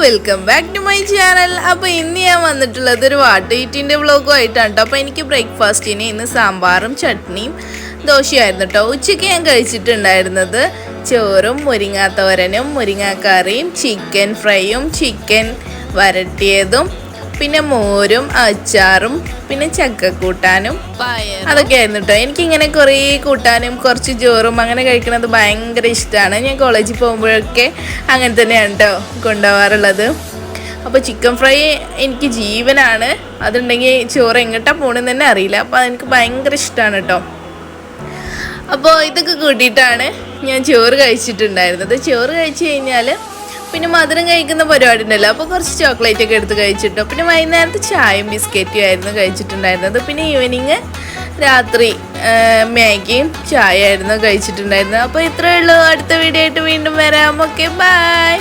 Welcome back to my channel. അപ്പോൾ ഇന്ന് ഞാൻ വന്നിട്ടുള്ളത് ഒരു വാട്ട് ഈറ്റിൻ്റെ വ്ളോഗും ആയിട്ടാണ് കേട്ടോ. അപ്പോൾ എനിക്ക് ബ്രേക്ക്ഫാസ്റ്റിന് ഇന്ന് സാമ്പാറും ചട്നിയും ദോശയായിരുന്നു കേട്ടോ. ഉച്ചയ്ക്ക് ഞാൻ കഴിച്ചിട്ടുണ്ടായിരുന്നത് ചോറും മുരിങ്ങാത്തോരനും മുരിങ്ങാക്കറിയും ചിക്കൻ ഫ്രൈയും ചിക്കൻ വരട്ടിയതും പിന്നെ മോരും അച്ചാറും പിന്നെ ചക്കക്കൂട്ടാനും അതൊക്കെ ആയിരുന്നു കേട്ടോ. എനിക്കിങ്ങനെ കുറേ കൂട്ടാനും കുറച്ച് ചോറും അങ്ങനെ കഴിക്കുന്നത് ഭയങ്കര ഇഷ്ടമാണ്. ഞാൻ കോളേജിൽ പോകുമ്പോഴൊക്കെ അങ്ങനെ തന്നെയാണ് കേട്ടോ കൊണ്ടുപോകാറുള്ളത്. അപ്പോൾ ചിക്കൻ ഫ്രൈ എനിക്ക് ജീവനാണ്. അതുണ്ടെങ്കിൽ ചോറ് എങ്ങോട്ടാണ് പോകണമെന്ന് തന്നെ അറിയില്ല. അപ്പോൾ അതെനിക്ക് ഭയങ്കര ഇഷ്ടമാണ് കേട്ടോ. അപ്പോൾ ഇതൊക്കെ കൂട്ടിയിട്ടാണ് ഞാൻ ചോറ് കഴിച്ചിട്ടുണ്ടായിരുന്നത്. ചോറ് കഴിച്ച് കഴിഞ്ഞാൽ പിന്നെ മധുരം കഴിക്കുന്ന പരിപാടി ഉണ്ടല്ലോ, അപ്പോൾ കുറച്ച് ചോക്ലേറ്റ് ഒക്കെ എടുത്ത് കഴിച്ചിട്ടോ. പിന്നെ വൈകുന്നേരത്ത് ചായയും ബിസ്ക്കറ്റും ആയിരുന്നു കഴിച്ചിട്ടുണ്ടായിരുന്നത്. പിന്നെ ഈവനിങ് രാത്രി മാഗിയും ചായ ആയിരുന്നു കഴിച്ചിട്ടുണ്ടായിരുന്നത്. അപ്പോൾ ഇത്രയേ ഉള്ളൂ. അടുത്ത വീഡിയോ ആയിട്ട് വീണ്ടും വരാം. Okay, by.